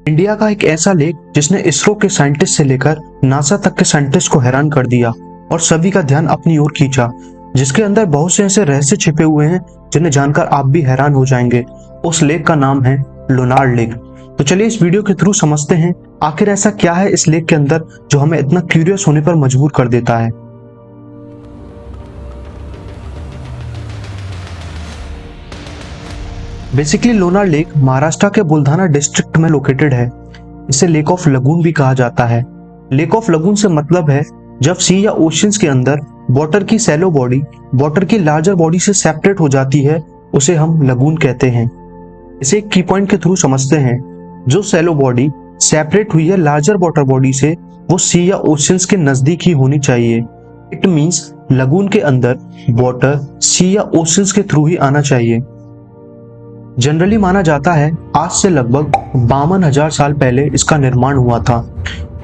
India का एक ऐसा लेक जिसने इसरो के साइंटिस्ट से लेकर नासा तक के साइंटिस्ट को हैरान कर दिया और सभी का ध्यान अपनी ओर खींचा, जिसके अंदर बहुत से ऐसे रहस्य छिपे हुए हैं जिन्हें जानकर आप भी हैरान हो जाएंगे। उस लेक का नाम है लोनार लेक। तो चलिए इस वीडियो के थ्रू समझते हैं आखिर ऐसा क्या है इस लेक के अंदर जो हमें इतना क्यूरियस होने पर मजबूर कर देता है। बेसिकली लोनार लेक महाराष्ट्र के बुलढाना डिस्ट्रिक्ट में लोकेटेड है। इसे लेक ऑफ लगून भी कहा जाता है। लेक ऑफ लगून से मतलब है जब सी या ओशियंस के अंदर वाटर की सैलो बॉडी वाटर की लार्जर बॉडी से सेपरेट हो जाती है, उसे हम लगून कहते हैं। इसे एक की पॉइंट के थ्रू समझते हैं। जो सैलो बॉडी सेपरेट हुई है लार्जर वाटर बॉडी से, वो सी या ओशियंस के नजदीक ही होनी चाहिए। इट मींस लगून के अंदर वाटर सी या ओशियंस के थ्रू ही आना चाहिए। जनरली माना जाता है आज से लगभग 52,000 साल पहले इसका निर्माण हुआ था।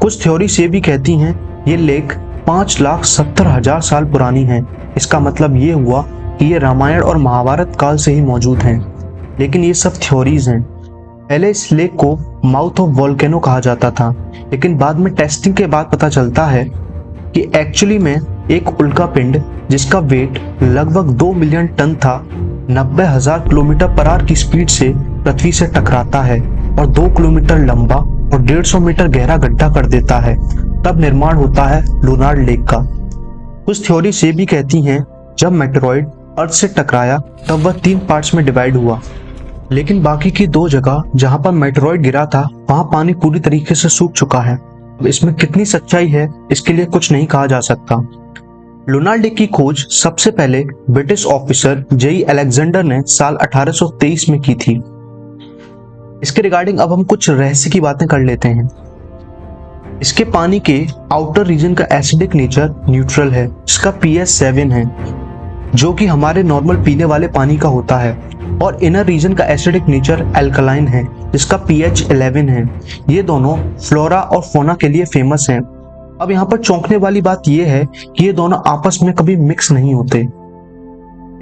कुछ थ्योरीज ये भी कहती हैं ये लेक 5,70,000 साल पुरानी है। इसका मतलब ये हुआ कि ये रामायण और महाभारत काल से ही मौजूद हैं। लेकिन ये सब थ्योरीज हैं। पहले इस लेक को माउथ ऑफ वोल्केनो कहा जाता था, लेकिन बाद में टेस्टिंग के बाद पता चलता है कि एक्चुअली में एक उल्का पिंड जिसका वेट लगभग 2 मिलियन टन था 90,000 किलोमीटर पर आवर की स्पीड से पृथ्वी से टकराता है और 2 किलोमीटर लंबा और 150 मीटर गहरा गड्ढा कर देता है। तब निर्माण होता है लोनार लेक का। कुछ थ्योरी से भी कहती हैं जब मेटेरॉइड अर्थ से टकराया तब वह 3 पार्ट्स में डिवाइड हुआ, लेकिन बाकी की 2 जगह जहां पर मेटेरॉइड गिरा था वहां पानी पूरी तरीके से सूख चुका है। अब इसमें कितनी सच्चाई है इसके लिए कुछ नहीं कहा जा सकता। लोनार लेक की खोज सबसे पहले ब्रिटिश ऑफिसर जेई अलेक्जेंडर ने साल 1823 में की थी। इसके रिगार्डिंग अब हम कुछ रहस्य की बातें कर लेते हैं। इसके पानी के आउटर रीजन का एसिडिक नेचर न्यूट्रल है, इसका pH 7 है जो कि हमारे नॉर्मल पीने वाले पानी का होता है, और इनर रीजन का एसिडिक नेचर एल्कलाइन है जिसका pH 11 है। ये दोनों फ्लोरा और फौना के लिए फेमस हैं। अब यहाँ पर चौंकने वाली बात यह है कि ये दोनों आपस में कभी मिक्स नहीं होते।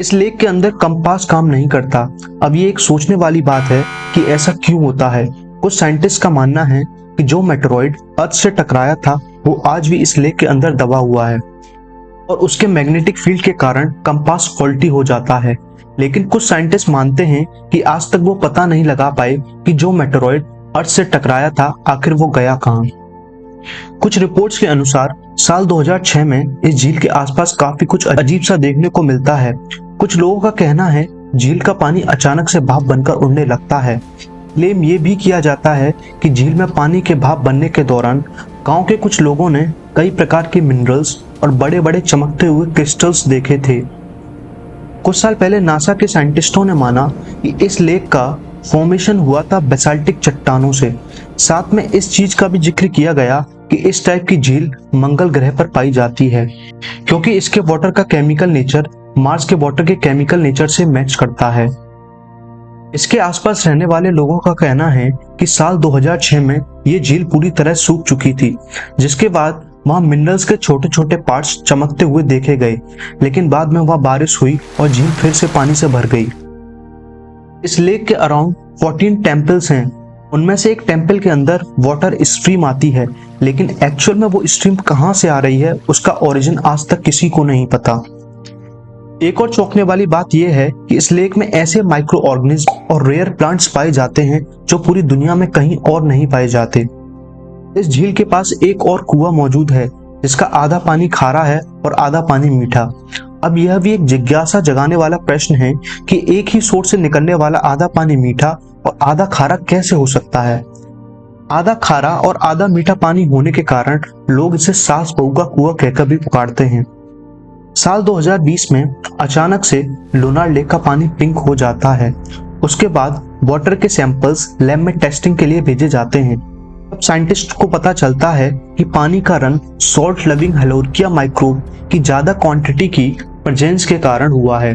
इस लेक के अंदर कंपास काम नहीं करता। अब ये एक सोचने वाली बात है कि ऐसा क्यों होता है। कुछ साइंटिस्ट का मानना है कि जो मेटेरॉइड अर्थ से टकराया था वो आज भी इस लेक के अंदर दबा हुआ है और उसके मैग्नेटिक फील्ड के कारण कंपास फॉल्टी हो जाता है। लेकिन कुछ साइंटिस्ट मानते हैं कि आज तक वो पता नहीं लगा पाए कि जो मेटेरॉइड अर्थ से टकराया था आखिर वो गया कहाँ। कुछ रिपोर्ट्स के अनुसार साल 2006 में इस झील के आसपास काफी कुछ अजीब सा देखने को मिलता है। कुछ लोगों का कहना है झील का पानी अचानक से भाप बनकर उड़ने लगता है। क्लेम ये भी किया जाता है कि झील में पानी के भाप बनने के दौरान गांव के कुछ लोगों ने कई प्रकार के मिनरल्स और बड़े बड़े चमकते हुए क्रिस्टल्स देखे थे। कुछ साल पहले नासा के साइंटिस्टों ने माना कि इस लेक का फॉर्मेशन हुआ था बेसाल्टिक चट्टानों से। साथ में इस चीज का भी जिक्र किया गया कि इस टाइप की झील मंगल ग्रह पर पाई जाती है क्योंकि इसके वाटर का केमिकल नेचर मार्स के वाटर के केमिकल नेचर से मैच करता है। इसके आसपास रहने वाले लोगों का कहना है कि साल 2006 में ये झील पूरी तरह सूख चुकी थी, जिसके बाद वहां मिनरल्स के छोटे छोटे पार्ट्स चमकते हुए देखे गए, लेकिन बाद में वहां बारिश हुई और झील फिर से पानी से भर गई। इस लेक के अराउंड 14 टेम्पल्स हैं। उनमें से एक टेम्पल के अंदर वाटर स्ट्रीम आती है, लेकिन एक्चुअल में वो स्ट्रीम कहां से आ रही है उसका ओरिजिन आज तक किसी को नहीं पता। एक और चौंकने वाली बात यह है कि इस लेक में ऐसे माइक्रो ऑर्गेनिज्म और रेयर प्लांट्स पाए जाते हैं जो पूरी दुनिया में कहीं और नहीं पाए जाते। इस झील के पास एक और कुआं मौजूद है जिसका आधा पानी खारा है और आधा पानी मीठा। अब यह भी एक जिज्ञासा जगाने वाला प्रश्न है कि एक ही सोर्स से निकलने वाला आधा पानी मीठा और आधा खारा कैसे हो सकता है। आधा खारा और आधा मीठा पानी होने के कारण लोग इसे सास बहू का कुआं कहकर भी पुकारते हैं। साल 2020 में अचानक से लोनार लेक का पानी पिंक हो जाता है। उसके बाद वाटर के सैंपल्स लैब में टेस्टिंग के लिए भेजे जाते हैं। अब साइंटिस्ट को पता चलता है कि पानी का रंग सॉल्ट लविंग हेलोरकिया माइक्रोब की ज्यादा क्वांटिटी की प्रेजेंस के कारण हुआ है।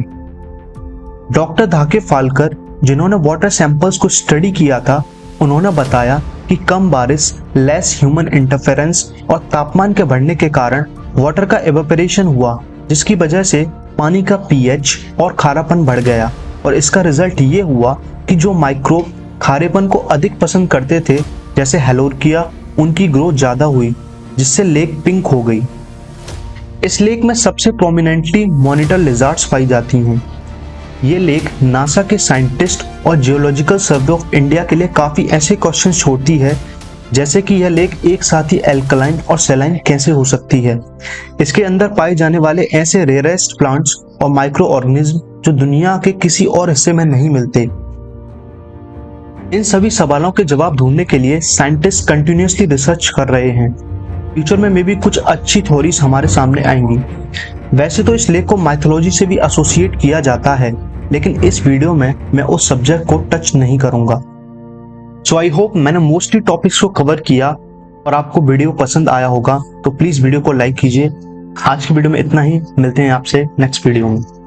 डॉक्टर धाके फालकर जिन्होंने वाटर सैंपल्स को स्टडी किया था, उन्होंने बताया कि कम बारिश, लेस ह्यूमन इंटरफेरेंस और तापमान के बढ़ने के कारण वाटर का एवेपोरेशन हुआ, जिसकी वजह से पानी का pH और खारापन बढ़ गया। और इसका रिजल्ट ये हुआ कि जो माइक्रोब खारेपन को अधिक पसंद करते थे, जैसे हेलोरकिया, उनकी ग्रोथ ज्यादा हुई जिससे लेक पिंक हो गई। इस लेक में सबसे प्रोमिनेंटली मॉनिटर लिजार्ड्स पाई जाती हैं। ये लेक नासा के साइंटिस्ट और जियोलॉजिकल सर्वे ऑफ इंडिया के लिए काफी ऐसे क्वेश्चन छोड़ती है, जैसे कि यह लेक एक साथ ही एल्कलाइन और सैलाइन कैसे हो सकती है। इसके अंदर पाए जाने वाले ऐसे रेयरेस्ट प्लांट्स और माइक्रो ऑर्गेनिज्म जो दुनिया के किसी और हिस्से में नहीं मिलते। इन सभी सवालों के जवाब ढूंढने के लिए साइंटिस्ट कंटिन्यूसली रिसर्च कर रहे हैं। फ्यूचर में मे भी कुछ अच्छी थ्योरीज हमारे सामने आएंगी। वैसे तो इस लेक को माइथोलॉजी से भी एसोसिएट किया जाता है, लेकिन इस वीडियो में मैं उस सब्जेक्ट को टच नहीं करूंगा। सो आई होप मैंने मोस्टली टॉपिक्स को कवर किया और आपको वीडियो पसंद आया होगा, तो प्लीज वीडियो को लाइक कीजिए। आज की वीडियो में इतना ही, मिलते हैं आपसे नेक्स्ट वीडियो में।